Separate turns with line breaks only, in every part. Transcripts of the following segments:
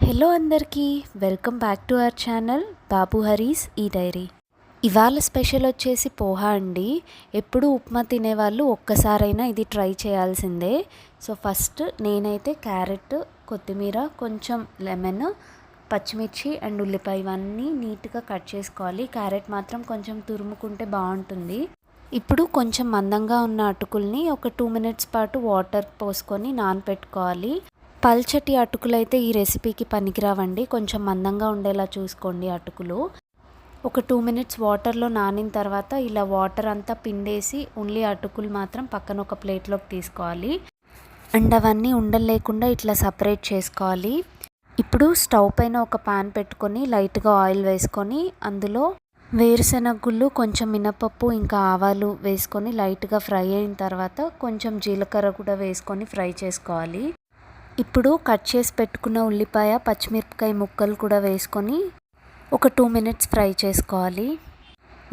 Hello అందరికీ welcome back to our channel Babu Harees ఈ diary. ఇవాళ స్పెషల్ వచ్చేసి పోహా అండి. ఎప్పుడు ఉప్మా తినేవాళ్ళు ఒక్కసారైనా ఇది ట్రై చేయాల్సిందే. సో ఫస్ట్ నేనైతే క్యారెట్, కొత్తిమీర, కొంచెం లెమన్, పచ్చిమిర్చి అండ్ ఉల్లిపాయ ఇవన్నీ నీట్గా కట్ చేసుకోవాలి. క్యారెట్ మాత్రం కొంచెం తురుముకుంటే బాగుంటుంది. ఇప్పుడు కొంచెం మందంగా ఉన్న అటుకుల్ని ఒక 2 minutes పాటు వాటర్ పోసుకొని నానపెట్టుకోవాలి. పల్చటి అటుకులు అయితే ఈ రెసిపీకి పనికిరావండి. కొంచెం మందంగా ఉండేలా చూసుకోండి అటుకులు. ఒక 2 minutes వాటర్లో నానిన తర్వాత ఇలా వాటర్ అంతా పిండేసి ఓన్లీ అటుకులు మాత్రం పక్కన ఒక ప్లేట్లోకి తీసుకోవాలి. అండ్ అవన్నీ ఉండలు లేకుండా ఇట్లా సపరేట్ చేసుకోవాలి. ఇప్పుడు స్టవ్ పైన ఒక పాన్ పెట్టుకొని లైట్గా ఆయిల్ వేసుకొని అందులో వేరుశెనగ గుళ్ళు, కొంచెం మినపప్పు, ఇంకా ఆవాలు వేసుకొని లైట్గా ఫ్రై అయిన తర్వాత కొంచెం జీలకర్ర కూడా వేసుకొని ఫ్రై చేసుకోవాలి. ఇప్పుడు కట్ చేసి పెట్టుకున్న ఉల్లిపాయ, పచ్చిమిరపకాయ ముక్కలు కూడా వేసుకొని ఒక 2 minutes ఫ్రై చేసుకోవాలి.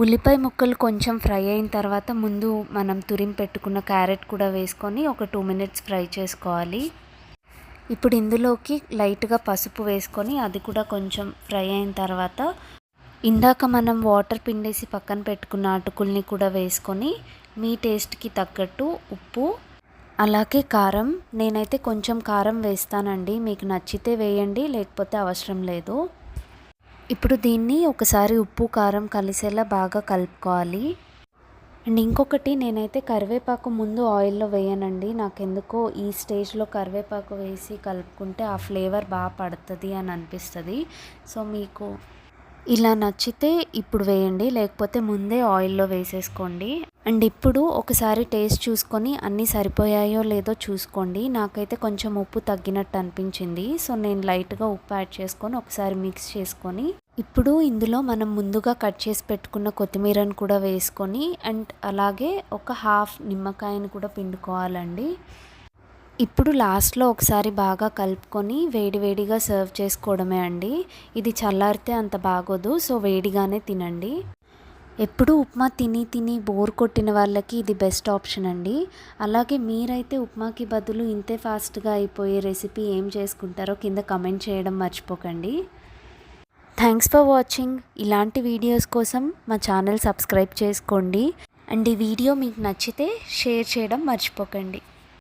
ఉల్లిపాయ ముక్కలు కొంచెం ఫ్రై అయిన తర్వాత ముందు మనం తురిమి పెట్టుకున్న క్యారెట్ కూడా వేసుకొని ఒక 2 minutes ఫ్రై చేసుకోవాలి. ఇప్పుడు ఇందులోకి లైట్గా పసుపు వేసుకొని అది కూడా కొంచెం ఫ్రై అయిన తర్వాత ఇందాక మనం వాటర్ పిండేసి పక్కన పెట్టుకున్న అటుకుల్ని కూడా వేసుకొని మీ టేస్ట్కి తగ్గట్టు ఉప్పు, అలాగే కారం. నేనైతే కొంచెం కారం వేస్తానండి, మీకు నచ్చితే వేయండి లేకపోతే అవసరం లేదు. ఇప్పుడు దీన్ని ఒకసారి ఉప్పు కారం కలిసేలా బాగా కలుపుకోవాలి. అండ్ ఇంకొకటి, నేనైతే కరివేపాకు ముందు ఆయిల్లో వేయనండి. నాకెందుకో ఈ స్టేజ్లో కరివేపాకు వేసి కలుపుకుంటే ఆ ఫ్లేవర్ బాగా పడుతుంది అని అనిపిస్తుంది. సో మీకు ఇలా నచ్చితే ఇప్పుడు వేయండి, లేకపోతే ముందే ఆయిల్లో వేసేసుకోండి. అండ్ ఇప్పుడు ఒకసారి టేస్ట్ చూసుకొని అన్నీ సరిపోయాయో లేదో చూసుకోండి. నాకైతే కొంచెం ఉప్పు తగ్గినట్టు అనిపించింది. సో నేను లైట్గా ఉప్పు యాడ్ చేసుకొని ఒకసారి మిక్స్ చేసుకొని ఇప్పుడు ఇందులో మనం ముందుగా కట్ చేసి పెట్టుకున్న కొత్తిమీరను కూడా వేసుకొని అండ్ అలాగే ఒక హాఫ్ నిమ్మకాయను కూడా పిండుకోవాలండి. ఇప్పుడు లాస్ట్లో ఒకసారి బాగా కలుపుకొని వేడివేడిగా సర్వ్ చేసుకోవడమే అండి. ఇది చల్లారితే అంత బాగోదు, సో వేడిగానే తినండి. ఎప్పుడు ఉప్మా తిని తిని బోర్ కొట్టిన వాళ్ళకి ఇది బెస్ట్ ఆప్షన్ అండి. అలాగే మీరైతే ఉప్మాకి బదులు ఇంతే ఫాస్ట్గా అయిపోయే రెసిపీ ఏం చేసుకుంటారో కింద కమెంట్ చేయడం మర్చిపోకండి. Thanks for watching. ఇలాంటి వీడియోస్ కోసం మా ఛానల్ సబ్స్క్రైబ్ చేసుకోండి. అండ్ ఈ వీడియో మీకు నచ్చితే షేర్ చేయడం మర్చిపోకండి.